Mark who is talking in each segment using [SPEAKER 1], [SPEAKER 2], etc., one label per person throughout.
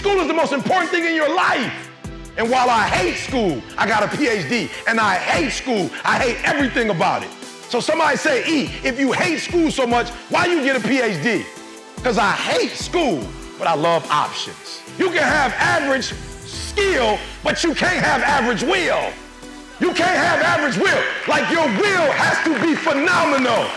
[SPEAKER 1] School is the most important thing in your life. And while I hate school, I got a PhD. And I hate school. I hate everything about it. So somebody say, E, if you hate school so much, why you get a PhD? Because I hate school, but I love options. You can have average skill, but you can't have average will. You can't have average will. Like your will has to be phenomenal.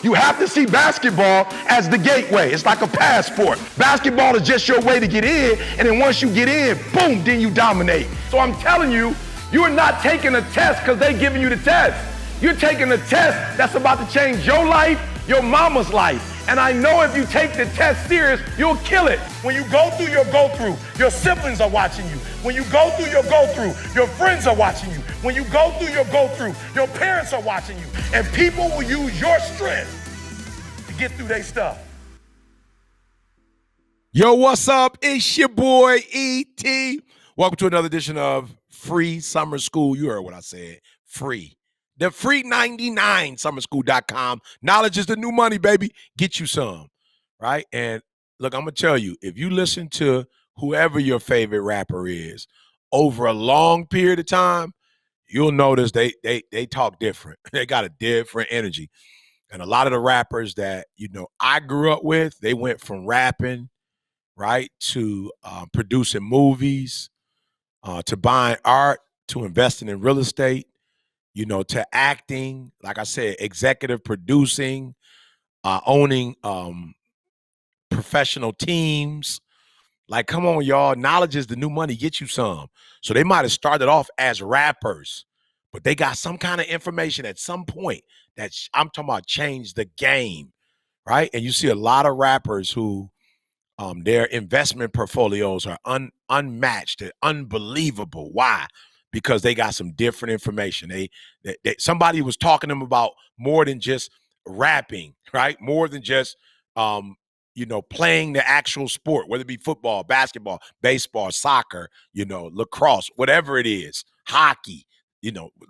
[SPEAKER 1] You have to see basketball as the gateway. It's like a passport. Basketball is just your way to get in, and then once you get in, boom, then you dominate. So I'm telling you, you're not taking a test because they're giving you the test. You're taking a test that's about to change your life, your mama's life. And I know if you take the test serious, you'll kill it. When you go through your go-through, your siblings are watching you. When you go through your go-through, your friends are watching you. When you go through your go-through, your parents are watching you. And people will use your strength to get through their stuff.
[SPEAKER 2] Yo, what's up? It's your boy, E.T. Welcome to another edition of Free Summer School. You heard what I said. Free. The free 99 summerschool.com. Knowledge is the new money, baby. Get you some, right? And look, I'm going to tell you, if you listen to whoever your favorite rapper is over a long period of time, you'll notice they talk different. They got a different energy. And a lot of the rappers that, I grew up with, they went from rapping, right, to producing movies, to buying art, to investing in real estate, to acting, like I said, executive producing, owning professional teams. Like, come on, y'all. Knowledge is the new money. Get you some. So they might have started off as rappers, but they got some kind of information at some point that I'm talking about changed the game, right? And you see a lot of rappers who their investment portfolios are unmatched and unbelievable. Why? Because they got some different information. They somebody was talking to them about more than just rapping, right? More than just playing the actual sport, whether it be football, basketball, baseball, soccer, lacrosse, whatever it is, hockey,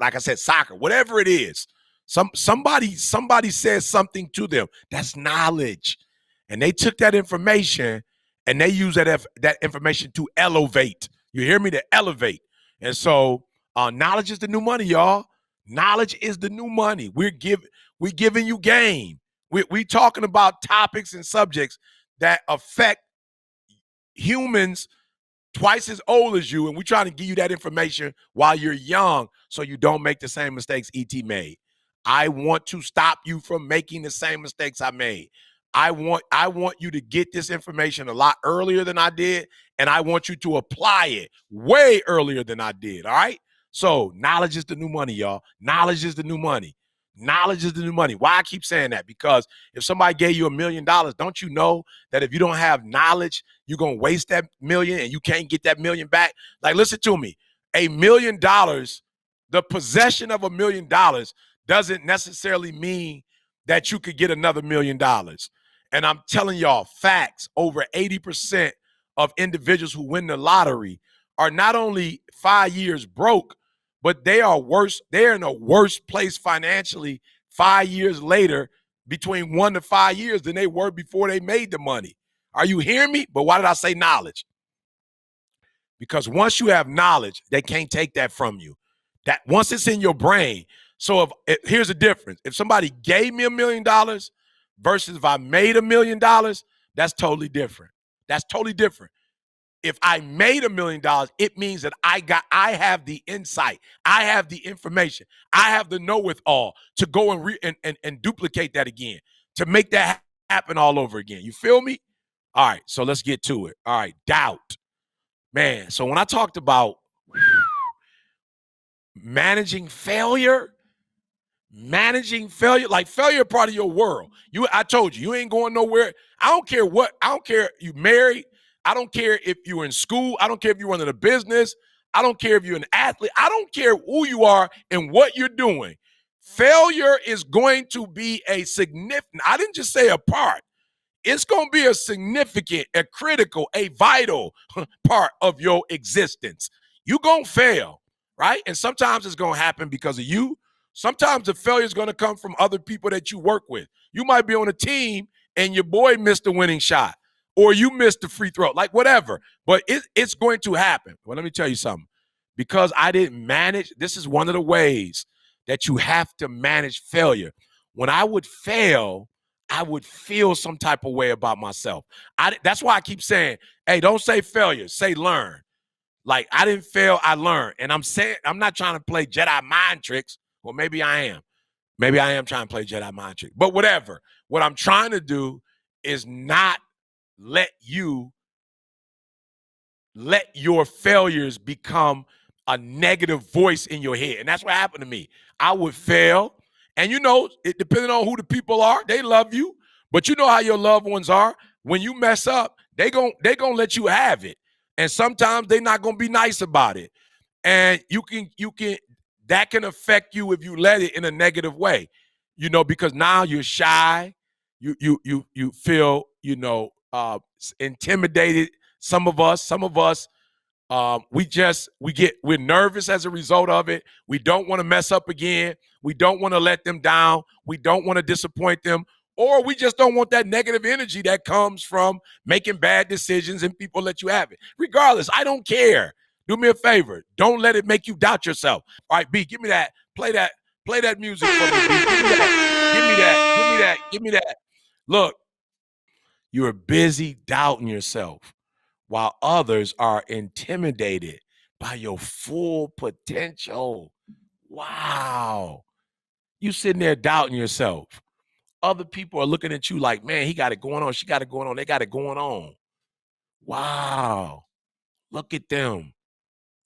[SPEAKER 2] like I said, soccer, whatever it is. Somebody says something to them. That's knowledge. And they took that information and they use that information to elevate. You hear me? To elevate. And so knowledge is the new money, y'all. Knowledge is the new money. We're giving you game. We talking about topics and subjects that affect humans twice as old as you, and we're trying to give you that information while you're young so you don't make the same mistakes E.T. made. I want to stop you from making the same mistakes I made. I want you to get this information a lot earlier than I did, and I want you to apply it way earlier than I did, all right? So knowledge is the new money, y'all. Knowledge is the new money. Knowledge is the new money. Why I keep saying that? Because if somebody gave you $1 million, don't you know that if you don't have knowledge, you're going to waste that million and you can't get that million back? Like, listen to me. $1 million, the possession of $1 million doesn't necessarily mean that you could get another $1 million. And I'm telling y'all facts, over 80% of individuals who win the lottery are not only 5 years broke, but they are worse. They're in a worse place financially 5 years later, between 1 to 5 years, than they were before they made the money. Are you hearing me? But why did I say knowledge? Because once you have knowledge, they can't take that from you. That once it's in your brain. So here's the difference. If somebody gave me $1 million versus if I made $1 million, that's totally different. That's totally different. If I made $1 million, it means that I have the insight. I have the information. I have the know-it-all to go and duplicate that again, to make that happen all over again. You feel me? All right, so let's get to it. All right, doubt. Man, so when I talked about managing failure, like failure part of your world. I told you, you ain't going nowhere. I don't care if you married. I don't care if you're in school. I don't care if you're running a business. I don't care if you're an athlete. I don't care who you are and what you're doing. Failure is going to be a significant, I didn't just say a part. It's going to be a significant, a critical, a vital part of your existence. You're going to fail, right? And sometimes it's going to happen because of you. Sometimes the failure is going to come from other people that you work with. You might be on a team and your boy missed the winning shot, or you missed the free throw, like whatever. But it's going to happen. Well, let me tell you something. Because I didn't manage, this is one of the ways that you have to manage failure. When I would fail, I would feel some type of way about myself. That's why I keep saying, hey, don't say failure, say learn. Like, I didn't fail, I learned. And I'm not trying to play Jedi mind tricks. Well, maybe I am. Maybe I am trying to play Jedi mind tricks. But whatever. What I'm trying to do is not let your failures become a negative voice in your head. And that's what happened to me. I would fail. And it depending on who the people are, they love you. But you know how your loved ones are. When you mess up, they gonna let you have it. And sometimes they're not gonna be nice about it. And you can that can affect you if you let it in a negative way. Because now you're shy. You feel, intimidated. Some of us, we're nervous as a result of it. We don't want to mess up again. We don't want to let them down. We don't want to disappoint them. Or we just don't want that negative energy that comes from making bad decisions and people let you have it. Regardless, I don't care. Do me a favor. Don't let it make you doubt yourself. All right, B, give me that. Play that music for me, B. Give me that. Look, you're busy doubting yourself while others are intimidated by your full potential. Wow. You sitting there doubting yourself. Other people are looking at you like, man, he got it going on. She got it going on. They got it going on. Wow. Look at them.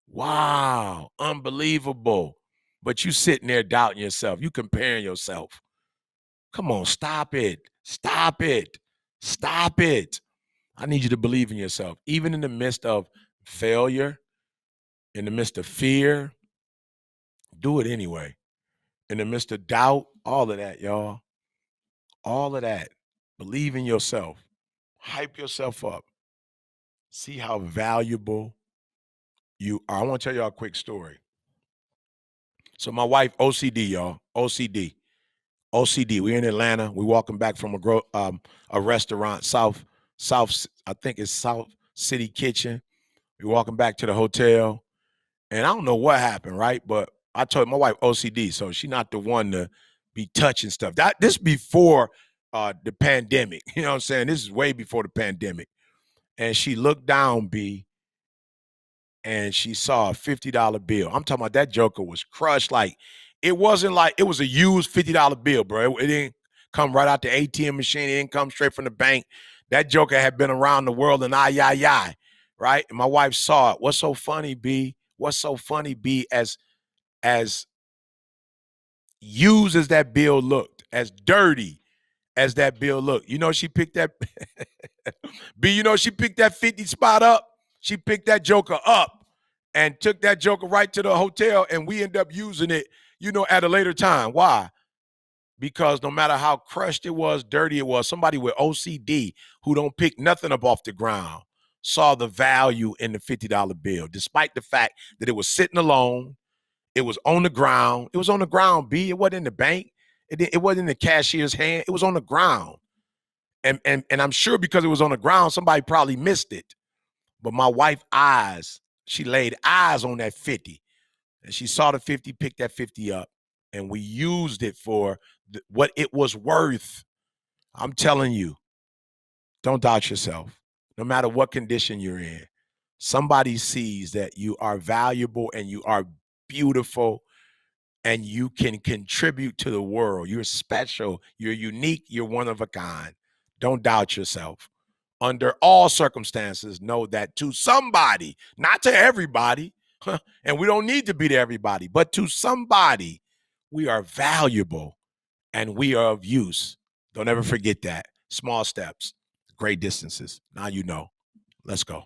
[SPEAKER 2] Wow. Unbelievable. But you sitting there doubting yourself. You comparing yourself. Come on, stop it. Stop it. Stop it. I need you to believe in yourself. Even in the midst of failure, in the midst of fear, do it anyway. In the midst of doubt, all of that, y'all. All of that. Believe in yourself. Hype yourself up. See how valuable you are. I want to tell y'all a quick story. So my wife, OCD, y'all. OCD. We're in Atlanta. We're walking back from a restaurant, South, I think it's South City Kitchen. We're walking back to the hotel. And I don't know what happened, right? But I told my wife OCD, so she's not the one to be touching stuff. This before the pandemic. You know what I'm saying? This is way before the pandemic. And she looked down, B, and she saw a $50 bill. I'm talking about that joker was crushed. Like, it wasn't like it was a used $50 bill, bro. It didn't come right out the ATM machine. It didn't come straight from the bank. That joker had been around the world and right? And my wife saw it. What's so funny, B? What's so funny, B, as used as that bill looked, as dirty as that bill looked. She picked that B, she picked that 50 spot up. She picked that joker up and took that joker right to the hotel, and we end up using it, at a later time. Why? Because no matter how crushed it was, dirty it was, somebody with OCD who don't pick nothing up off the ground saw the value in the $50 bill, despite the fact that it was sitting alone. It was on the ground. It was on the ground, B. It wasn't in the bank. It wasn't in the cashier's hand. It was on the ground. And I'm sure because it was on the ground, somebody probably missed it. But my wife's eyes, she laid eyes on that 50. And she saw the 50, picked that 50 up. And we used it for what it was worth. I'm telling you, don't doubt yourself. No matter what condition you're in, somebody sees that you are valuable and you are beautiful and you can contribute to the world. You're special. You're unique. You're one of a kind. Don't doubt yourself. Under all circumstances, know that to somebody, not to everybody, and we don't need to be to everybody, but to somebody, we are valuable and we are of use. Don't ever forget that. Small steps, great distances. Now you know. Let's go.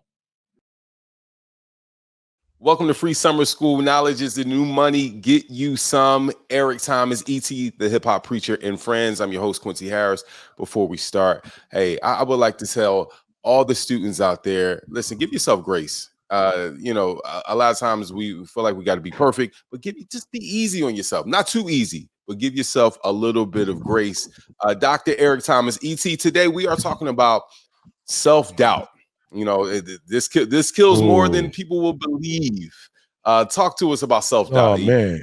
[SPEAKER 3] Welcome to Free Summer School. Knowledge is the new money. Get you some. Eric Thomas, E.T., the hip hop preacher, and friends. I'm your host, Quincy Harris. Before we start, hey, I would like to tell all the students out there, listen, give yourself grace. A lot of times we feel like we got to be perfect, but just be easy on yourself. Not too easy, but give yourself a little bit of grace. Dr. Eric Thomas, E.T., today we are talking about self-doubt. This kills more than
[SPEAKER 2] Ooh.
[SPEAKER 3] people will believe. Talk to us about self-doubt.
[SPEAKER 2] Oh man.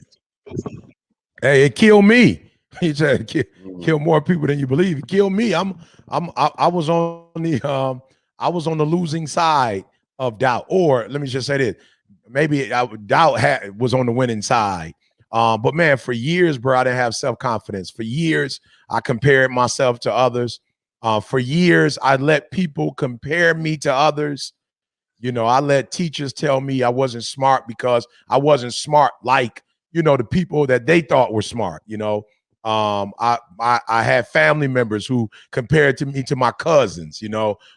[SPEAKER 2] Hey, it killed me. He said kill more people than you believe. It killed me. I was on I was on the losing side of doubt. Or let me just say this. Maybe doubt was on the winning side. But man, for years, bro, I didn't have self-confidence. For years, I compared myself to others. For years, I let people compare me to others. I let teachers tell me I wasn't smart because I wasn't smart like, the people that they thought were smart. I had family members who compared to me to my cousins,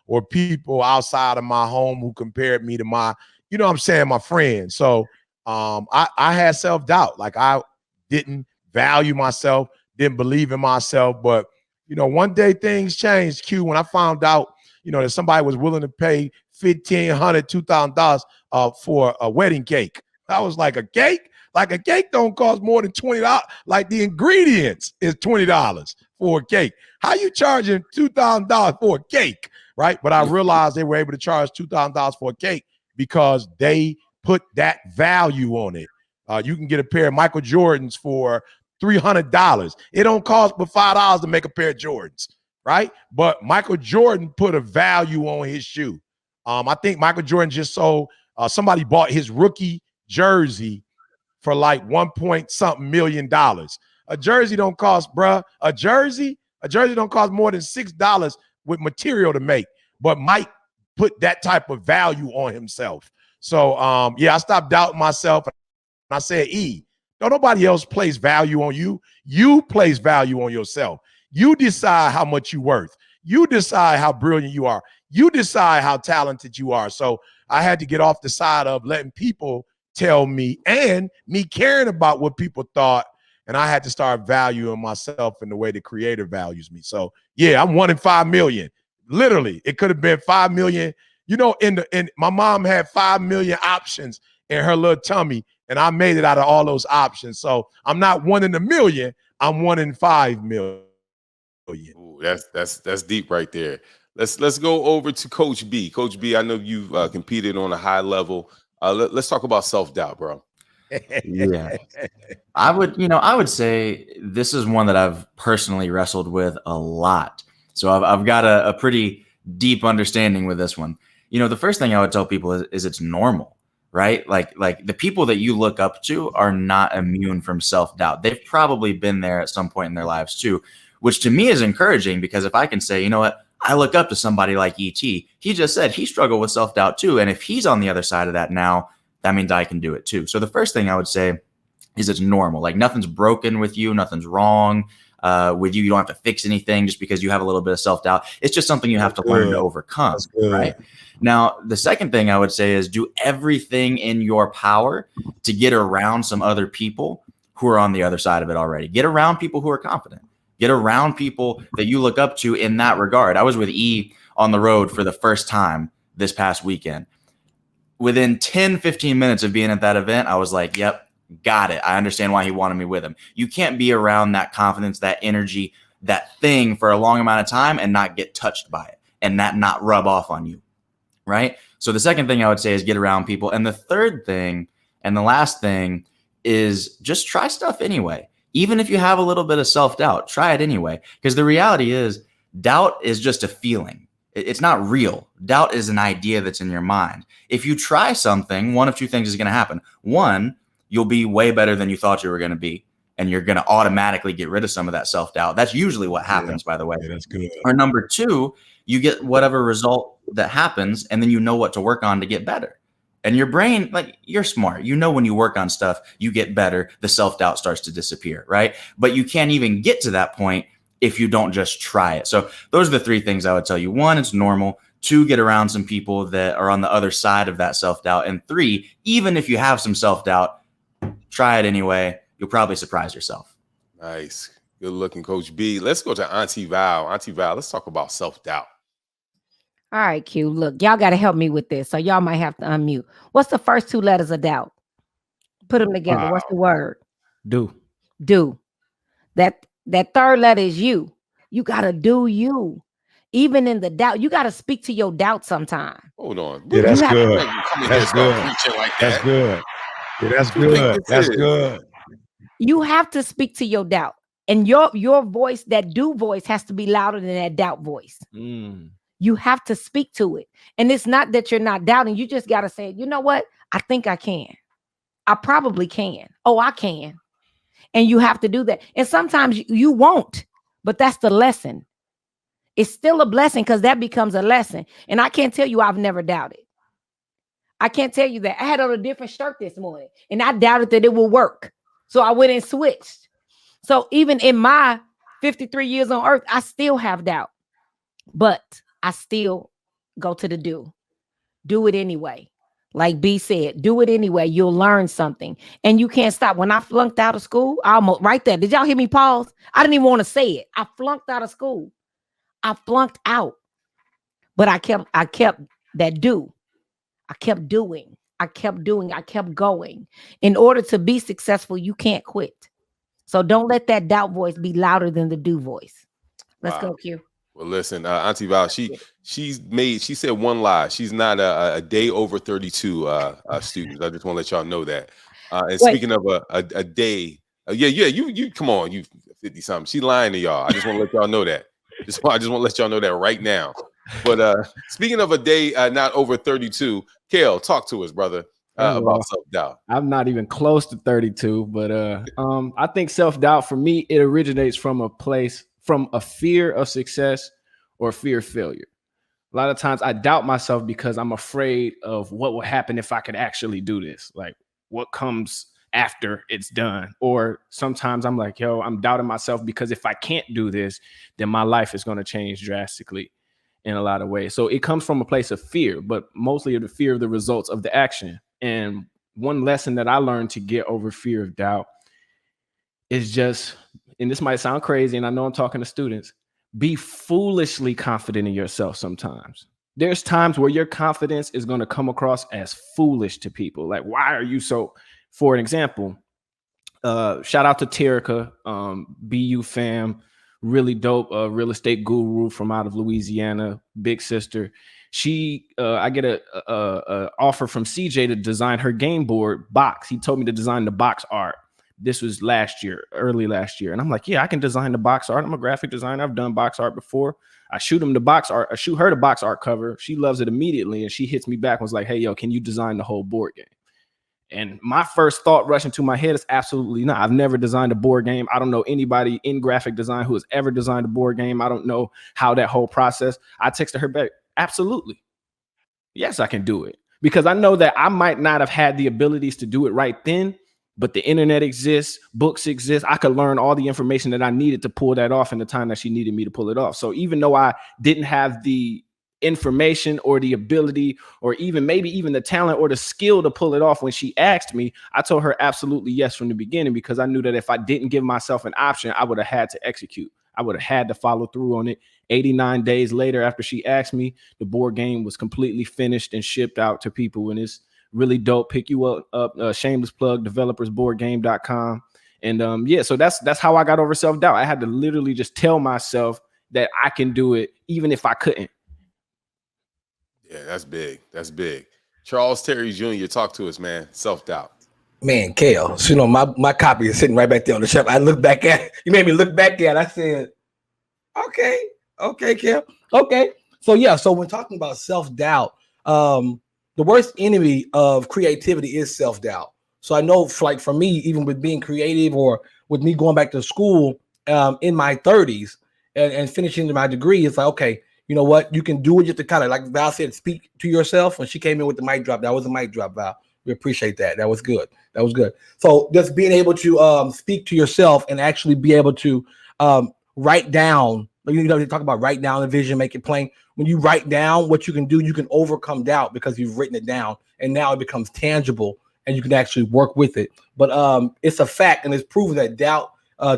[SPEAKER 2] or people outside of my home who compared me to my, what I'm saying, my friends. So I had self-doubt. Like I didn't value myself, didn't believe in myself. But, one day things changed, Q, when I found out, that somebody was willing to pay $1,500, $2,000 for a wedding cake. I was like, a cake? Like a cake don't cost more than $20. Like the ingredients is $20 for a cake. How you charging $2,000 for a cake, right? But I realized they were able to charge $2,000 for a cake because they put that value on it. You can get a pair of Michael Jordans for $300. It don't cost but $5 to make a pair of Jordans, right? But Michael Jordan put a value on his shoe. I think Michael Jordan just sold, somebody bought his rookie jersey for like 1 point something million dollars. A jersey don't cost, bruh. A jersey don't cost more than $6 with material to make. But Mike put that type of value on himself. So I stopped doubting myself. I said, don't nobody else place value on you. You place value on yourself. You decide how much you're worth. You decide how brilliant you are. You decide how talented you are. So I had to get off the side of letting people tell me and me caring about what people thought. And I had to start valuing myself in the way the creator values me. So yeah, I'm 1 in 5 million. Literally, it could have been 5 million. In my mom had 5 million options in her little tummy, and I made it out of all those options. So I'm not 1 in a million. I'm 1 in 5 million.
[SPEAKER 3] Ooh, that's deep right there. Let's go over to Coach B. Coach B, I know you've competed on a high level. Let's talk about self-doubt, bro.
[SPEAKER 4] Yeah. I would say this is one that I've personally wrestled with a lot. So I've got a pretty deep understanding with this one. The first thing I would tell people is it's normal, right? Like the people that you look up to are not immune from self-doubt. They've probably been there at some point in their lives too, which to me is encouraging because if I can say, you know what, I look up to somebody like E.T. He just said he struggled with self-doubt too. And if he's on the other side of that now, that means I can do it too. So the first thing I would say is it's normal. Like nothing's broken with you. Nothing's wrong with you. You don't have to fix anything just because you have a little bit of self-doubt. It's just something you have to learn to overcome, right? Now, the second thing I would say is do everything in your power to get around some other people who are on the other side of it already. Get around people who are confident. Get around people that you look up to in that regard. I was with E on the road for the first time this past weekend. Within 10, 15 minutes of being at that event, I was like, yep, got it. I understand why he wanted me with him. You can't be around that confidence, that energy, that thing for a long amount of time and not get touched by it and that not rub off on you, right? So the second thing I would say is get around people. And the third thing and the last thing is just try stuff anyway. Even if you have a little bit of self-doubt, try it anyway. Because the reality is doubt is just a feeling. It's not real. Doubt is an idea that's in your mind. If you try something, one of two things is going to happen. One, you'll be way better than you thought you were going to be. And you're going to automatically get rid of some of that self-doubt. That's usually what happens, by the way.
[SPEAKER 2] Yeah, that's good.
[SPEAKER 4] Or number two, you get whatever result that happens, and then you know what to work on to get better. And your brain, like you're smart. You know when you work on stuff, you get better. The self-doubt starts to disappear, right? But you can't even get to that point if you don't just try it. So those are the three things I would tell you. One, it's normal. Two, get around some people that are on the other side of that self-doubt. And three, even if you have some self-doubt, try it anyway. You'll probably surprise yourself.
[SPEAKER 3] Nice. Good looking, Coach B. Let's go to Auntie Val. Auntie Val, let's talk about self-doubt.
[SPEAKER 5] All right, Q. Look, y'all got to help me with this. So y'all might have to unmute. What's the first 2 letters of doubt? Put them together.
[SPEAKER 2] Wow.
[SPEAKER 5] What's the word?
[SPEAKER 6] Do.
[SPEAKER 5] Do. That third letter is you. You got to do you. Even in the doubt, you got to speak to your doubt sometime.
[SPEAKER 3] Hold on.
[SPEAKER 2] Yeah, that's
[SPEAKER 5] You have-
[SPEAKER 2] good.
[SPEAKER 3] Come in here and
[SPEAKER 2] That's
[SPEAKER 3] start
[SPEAKER 2] good.
[SPEAKER 3] preaching like
[SPEAKER 2] That's
[SPEAKER 3] that.
[SPEAKER 2] good. Yeah, that's
[SPEAKER 3] What you think
[SPEAKER 2] good.
[SPEAKER 3] this
[SPEAKER 2] That's
[SPEAKER 3] is?
[SPEAKER 2] good.
[SPEAKER 5] You have to speak to your doubt. And your voice, that do voice, has to be louder than that doubt voice. You have to speak to it. And it's not that you're not doubting. You just got to say, you know what? I think I can. I probably can. Oh, I can. And you have to do that. And sometimes you won't, but that's the lesson. It's still a blessing because that becomes a lesson. And I can't tell you I've never doubted. I can't tell you that. I had on a different shirt this morning and I doubted that it would work. So I went and switched. So even in my 53 years on earth, I still have doubt, but I still go to the do. Do it anyway. Like B said, do it anyway. You'll learn something and you can't stop. When I flunked out of school, I almost right there. Did y'all hear me pause? I didn't even want to say it. I flunked out of school. I flunked out, but I kept that do. I kept doing. I kept doing. I kept going. In order to be successful, you can't quit. So don't let that doubt voice be louder than the do voice. Let's go, Q.
[SPEAKER 3] Well, listen, Auntie Val, she said one lie. She's not a day over 32 students. I just want to let y'all know that. And
[SPEAKER 5] Wait.
[SPEAKER 3] Speaking of a day, you come on, you 50 something. She lying to y'all. I just want to let y'all know that. I just want to let y'all know that right now. But speaking of a day not over 32, Kale, talk to us, brother, about self-doubt.
[SPEAKER 6] I'm not even close to 32, but I think self-doubt for me, it originates from a fear of success or fear of failure. A lot of times I doubt myself because I'm afraid of what will happen if I could actually do this. Like what comes after it's done. Or sometimes I'm like, I'm doubting myself because if I can't do this, then my life is going to change drastically in a lot of ways. So it comes from a place of fear, but mostly the fear of the results of the action. And one lesson that I learned to get over fear of doubt is just, and this might sound crazy, and I know I'm talking to students, be foolishly confident in yourself sometimes. There's times where your confidence is going to come across as foolish to people. Like, why are you so, for an example, shout out to Terica, BU fam, really dope real estate guru from out of Louisiana, big sister. I get a offer from CJ to design her game board box. He told me to design the box art. This was early last year. And I'm like, yeah, I can design the box art. I'm a graphic designer. I've done box art before. I shoot her the box art cover. She loves it immediately. And she hits me back and was like, hey, can you design the whole board game? And my first thought rushing to my head is absolutely not. I've never designed a board game. I don't know anybody in graphic design who has ever designed a board game. I don't know how that whole process. I texted her back, absolutely. Yes, I can do it. Because I know that I might not have had the abilities to do it right then, but the internet exists, books exist. I could learn all the information that I needed to pull that off in the time that she needed me to pull it off. So even though I didn't have the information or the ability or even the talent or the skill to pull it off when she asked me, I told her absolutely yes from the beginning, because I knew that if I didn't give myself an option, I would have had to execute. I would have had to follow through on it. 89 days later, after she asked me, the board game was completely finished and shipped out to people. And it's really dope. Pick you up, shameless plug, developersboardgame.com. And so that's how I got over self-doubt. I had to literally just tell myself that I can do it even if I couldn't.
[SPEAKER 3] Yeah, that's big. That's big. Charles Terry Jr., talk to us, man. Self-doubt.
[SPEAKER 7] Man, Kale. So, my copy is sitting right back there on the shelf. I look back at it. You made me look back at it. I said, okay, Kale. Okay. So when talking about self-doubt, the worst enemy of creativity is self-doubt. So I know for me, even with being creative or with me going back to school in my 30s and finishing my degree, it's like, okay, you know what? You can do it. Just to kind of, like Val said, speak to yourself. When she came in with the mic drop, that was a mic drop, Val. We appreciate that. That was good. So just being able to speak to yourself and actually be able to write down, they talk about write down the vision, make it plain. When you write down what you can do, you can overcome doubt because you've written it down, and now it becomes tangible and you can actually work with it. But it's a fact, and it's proven that doubt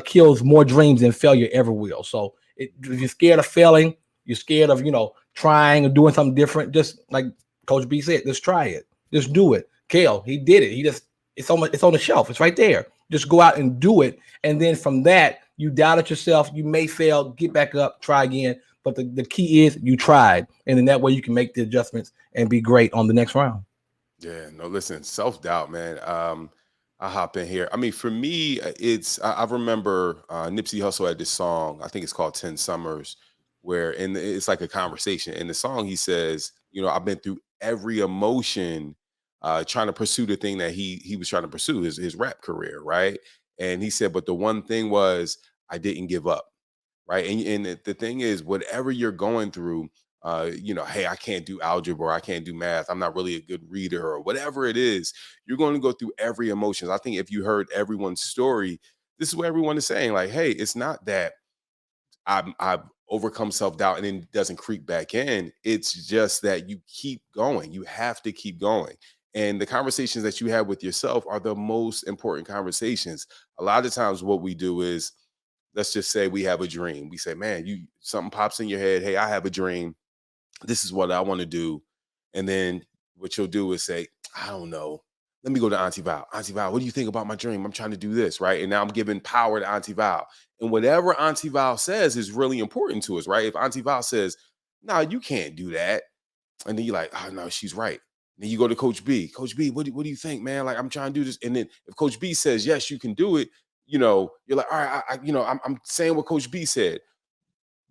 [SPEAKER 7] kills more dreams than failure ever will. So if you're scared of failing, you're scared of, trying or doing something different, just like Coach B said, just try it. Just do it. Kale, he did it. It's on the shelf. It's right there. Just go out and do it. And then from that, you doubt it yourself. You may fail, get back up, try again. But the key is you tried, and then that way you can make the adjustments and be great on the next round.
[SPEAKER 3] Yeah, no, listen, self-doubt, man. I hop in here. I mean, for me, I remember Nipsey Hussle had this song, I think it's called 10 Summers, where it's like a conversation. In the song, he says, you know, I've been through every emotion trying to pursue the thing that he was trying to pursue, his rap career, right? And he said, but the one thing was I didn't give up, right? And the thing is, whatever you're going through, you know, hey, I can't do algebra, or I can't do math, I'm not really a good reader, or whatever it is, you're going to go through every emotion. I think if you heard everyone's story, this is what everyone is saying. Like, hey, it's not that I've overcome self-doubt and then it doesn't creep back in. It's just that you keep going. You have to keep going. And the conversations that you have with yourself are the most important conversations. A lot of times what we do is, let's just say we have a dream. We say, man, something pops in your head. Hey, I have a dream. This is what I want to do. And then what you'll do is say, I don't know. Let me go to Auntie Val. Auntie Val, what do you think about my dream? I'm trying to do this, right? And now I'm giving power to Auntie Val. And whatever Auntie Val says is really important to us, right? If Auntie Val says, no, you can't do that. And then you're like, oh, no, she's right. And then you go to Coach B. Coach B, what do you think, man? Like, I'm trying to do this. And then if Coach B says, yes, you can do it, you know, you're like, all right, I'm saying what Coach B said.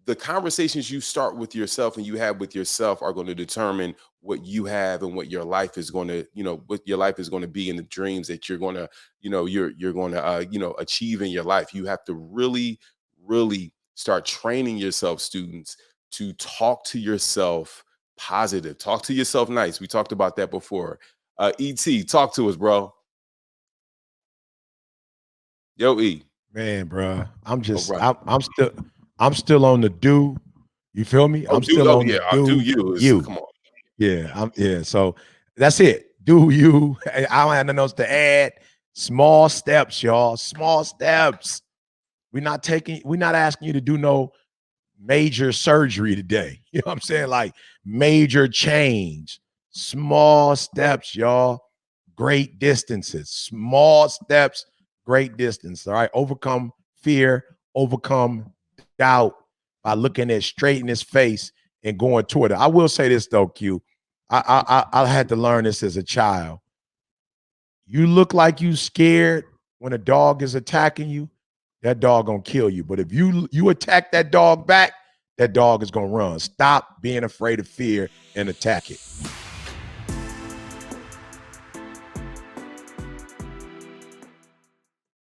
[SPEAKER 3] The conversations you start with yourself and you have with yourself are going to determine what you have and what your life is going to, you know, what your life is going to be, and the dreams that you're going to, you know, you're going to, you know, achieve in your life. You have to really, really start training yourself, students, to talk to yourself positive, talk to yourself nice. We talked about that before. ET, talk to us, bro. Yo, E.
[SPEAKER 2] Man, bro, I'm
[SPEAKER 3] Oh,
[SPEAKER 2] just,
[SPEAKER 3] brother.
[SPEAKER 2] I'm still on the do. You feel me?
[SPEAKER 3] Oh,
[SPEAKER 2] I'm still on
[SPEAKER 3] yeah.
[SPEAKER 2] the do
[SPEAKER 3] Do you?
[SPEAKER 2] you.
[SPEAKER 3] Come on.
[SPEAKER 2] Yeah. So that's it. Do you? I don't have nothing else to add. Small steps, y'all. Small steps. We're not asking you to do no major surgery today. You know what I'm saying? Like major change. Small steps, y'all. Great distances. Small steps, great distance. All right. Overcome fear, overcome doubt by looking at straight in his face and going toward it. I will say this though, Q. I had to learn this as a child. You look like you scared when a dog is attacking you, that dog gonna kill you. But if you attack that dog back, that dog is gonna run. Stop being afraid of fear and attack it.